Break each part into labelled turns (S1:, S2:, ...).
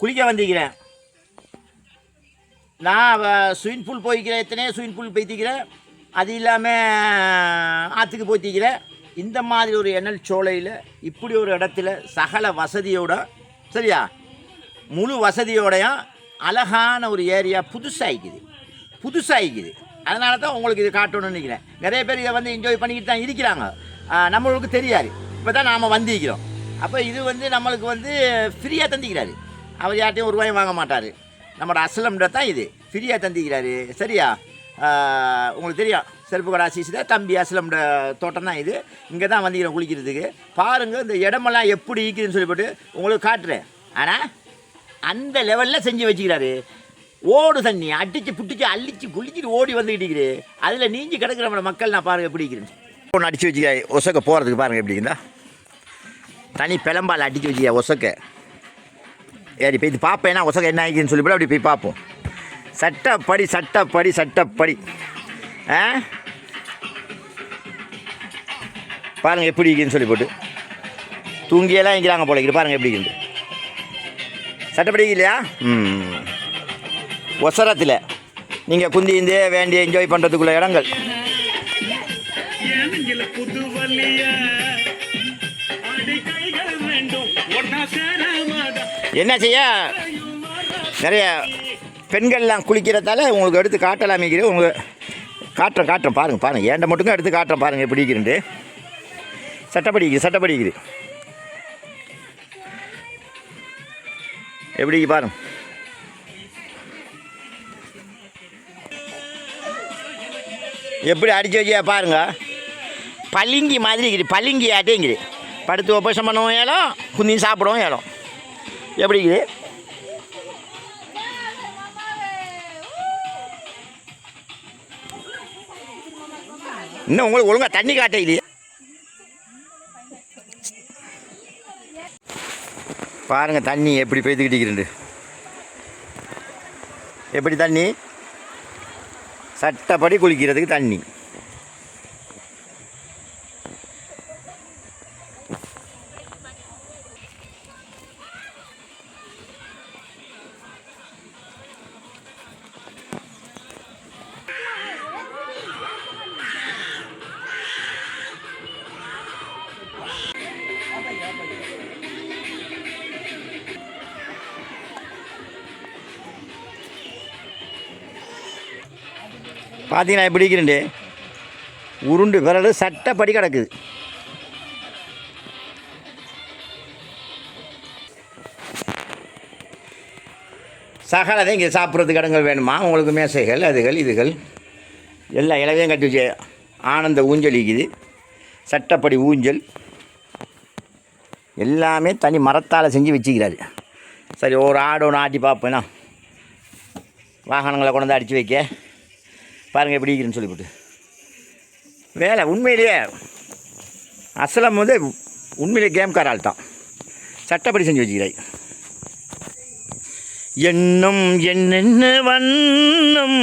S1: குளிக்க வந்திருக்கிறேன். நான் ஸ்விமிங் பூல் போய்க்கிறேன், எத்தனையோ ஸ்விமிங் பூல் போய்த்திக்கிறேன். அது இல்லாமல் ஆற்றுக்கு போய்த்திக்கிறேன். இந்த மாதிரி ஒரு எண்ணல் சோலையில் இப்படி ஒரு இடத்துல சகல வசதியோட, சரியா, முழு வசதியோடையும் அழகான ஒரு ஏரியா புதுசாகிக்குது. அதனால தான் உங்களுக்கு இது காட்டணும்னு நினைக்கிறேன். நிறைய பேர் இதை வந்து என்ஜாய் பண்ணிக்கிட்டு தான் இருக்கிறாங்க. நம்மளுக்கு தெரியாது, இப்போ தான் நாம் வந்திருக்கிறோம். அப்போ இது வந்து நம்மளுக்கு வந்து ஃப்ரீயாக தந்திக்கிறாரு. அவர் யார்ட்டையும் ஒரு ரூபாயும் வாங்க மாட்டார். நம்மளோட அஸ்லம்ன்ற தான் இது ஃப்ரீயாக தந்திக்கிறாரு. சரியா, உங்களுக்கு தெரியும், செருப்பு கடை ஆசிஸில் தம்பி அஸ்லம்ன்ற தோட்டம் தான் இது. இங்கே தான் வந்திக்கிறோம் குளிக்கிறதுக்கு. பாருங்கள் இந்த இடமெல்லாம் எப்படி இருக்குதுன்னு சொல்லிவிட்டு உங்களுக்கு காட்டுறேன். ஆனால் அந்த லெவலில் செஞ்சு வச்சுக்கிறாரு. ஓடு தண்ணி அடித்து புட்டிச்சு அள்ளிச்சு குளிச்சுட்டு ஓடி வந்துக்கிட்டு அதில் நீஞ்சி கிடக்கிற நம்ம மக்கள் நான் பாருங்கள் எப்படி இருக்கிறேன். ஒன்று அடித்து வச்சுக்க ஒசக்க போகிறதுக்கு பாருங்கள் எப்படி இருந்தா தனி பிளம்பால் அடித்து வச்சுக்க ஒசக்க ஏறி போய் இது பார்ப்பேன்னா ஒசக்க என்ன ஆகிக்குன்னு சொல்லிவிட்டு அப்படி போய் பார்ப்போம். சட்டப்படி பாருங்கள் எப்படி இருக்குன்னு சொல்லி போட்டு தூங்கியெல்லாம் இருக்கிறாங்க போல இருக்குது. பாருங்கள் எப்படி இருக்குது சட்டப்படி இல்லையா? ஒசரத்தில் நீங்கள் குந்திந்து வேண்டிய என்ஜாய் பண்ணுறதுக்குள்ள இடங்கள். என்ன செய்ய, நிறைய பெண்கள்லாம் குளிக்கிறதால உங்களுக்கு எடுத்து காட்டலாமிக்கிறேன். உங்களுக்கு காட்டுறேன் பாருங்கள் ஏண்ட மட்டும் எடுத்து காட்டுறேன். பாருங்கள் எப்படி இருக்குன்ட்டு சட்டப்படிக்குது எப்படி பாருங்க. எப்படி அடித்து வச்சியா பாருங்க. பளிங்கி மாதிரி இருக்குது, பளிங்கி ஆட்டேங்குது. படுத்து உபசம் பண்ணுவோம் ஏலம், குந்தி சாப்பிடுவோம் ஏலம். எப்படி இருக்குது? இன்னும் உங்களுக்கு ஒழுங்காக தண்ணி காட்ட இல்லையே. பாருங்கள் தண்ணி எப்படி பெய்துக்கிட்டு எப்படி தண்ணி சட்டப்படி குளிக்கிறதுக்கு தண்ணி. பார்த்தீங்கன்னா எப்படி இருக்கிறேன்டே, உருண்டு விரல் சட்டப்படி கிடக்குது. சகலதை இங்கே சாப்பிட்றதுக்கு இடங்கள் வேணுமா உங்களுக்கு, மேசைகள் அதுகள் இதுகள் எல்லா இலவையும் கட்டி வச்சு ஆனந்த ஊஞ்சல் இருக்குது. சட்டப்படி ஊஞ்சல் எல்லாமே தனி மரத்தால் செஞ்சு வச்சுக்கிறாரு. சரி, ஒரு ஆடு ஒன்று ஆட்டி பார்ப்பேன்னா வாகனங்களை கொண்டு வந்து அடித்து வைக்க. பாருங்கள் எப்படி இருக்குன்னு சொல்லிவிட்டு வேலை. உண்மையிலேயே அஸ்லம் வந்து உண்மையிலே கேம்கார ஆள் தான். சட்டப்படி செஞ்சு வச்சுக்கிறாய். எண்ணம் என்னென்ன வண்ணம்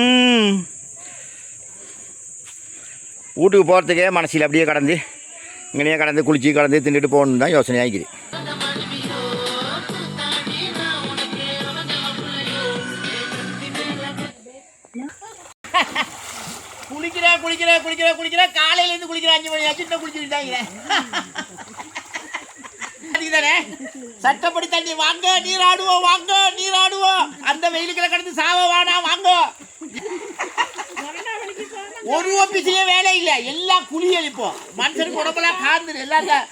S1: வீட்டுக்கு போகிறதுக்கே மனசில் அப்படியே கடந்து இங்கேயே கடந்து குளிச்சு கடந்து தின்னுட்டு போகணுன்னு தான் யோசனை ஆகிக்குது. குளிக்கிறேன் காலையிலேருந்து குளிக்கிறேன். 5 மணி ஆச்சு இன்னும் குளிச்சுட்டாங்க. தானே சட்டப்படி தண்ணி வாங்க, நீராடுவோம். அந்த வெயிலுக்குள்ள கடந்து சாவ வேணா வாங்க. ஒரு ஒப்பிசிலே வேலை இல்லை, எல்லாம் குளியல். இப்போ மனுஷனுக்கு உடம்பெல்லாம் காந்துரு எல்லாரும்.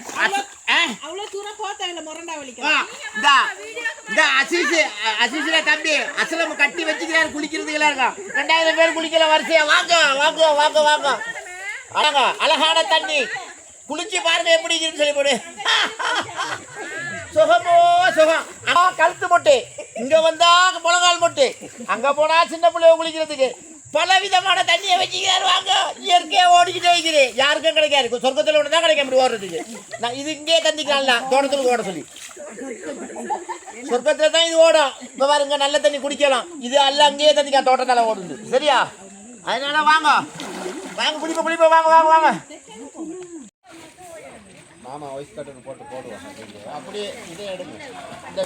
S1: தம்பி அஸ்லம் கட்டி வச்சுக்கிறாரு குளிக்கிறதுக்கு இருக்கும். 2000 பேர் குளிக்கல வரிசையா. வாங்க அழகான தண்ணி குளிச்சு பாருங்க எப்படி இருக்குன்னு சொல்லி போடு. சுகம். கழுத்து மொட்டு, இங்க வந்தா முழங்கால் மொட்டு, அங்க போனா சின்ன பிள்ளைய குளிக்கிறதுக்கு பல விதமான தண்ணியை வச்சுக்கிறாரு. வாங்க, இயற்கையா ஓடிக்கிட்டே இருக்குது. யாருக்கும் கிடைக்காது. சொர்க்கத்தில் ஒன்று தான் கிடைக்க முடியும் ஓடுறதுக்கு. நான் இது இங்கே தந்திக்கலாம், தோட்டத்துக்கு ஓட சொல்லி. சொர்க்கத்தில் தான் இது ஓடும். இப்போ பாருங்க நல்ல தண்ணி குடிக்கலாம். இது அல்ல அங்கேயே தந்திக்கலாம், தோட்டத்தால் ஓடுது. சரியா? அதனால வாங்க குளிப்ப வாங்க. மாமா வாய்ஸ் கட்டர் போட்டு போடுவாங்க. அப்படியே இதே எடுங்க. இந்த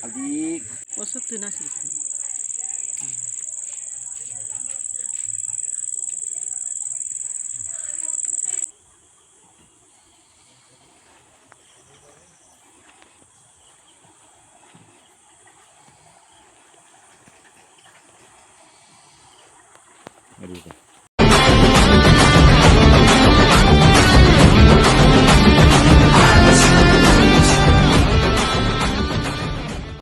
S1: அப்படியே
S2: Wasuk tunas gitu.
S1: Aduh.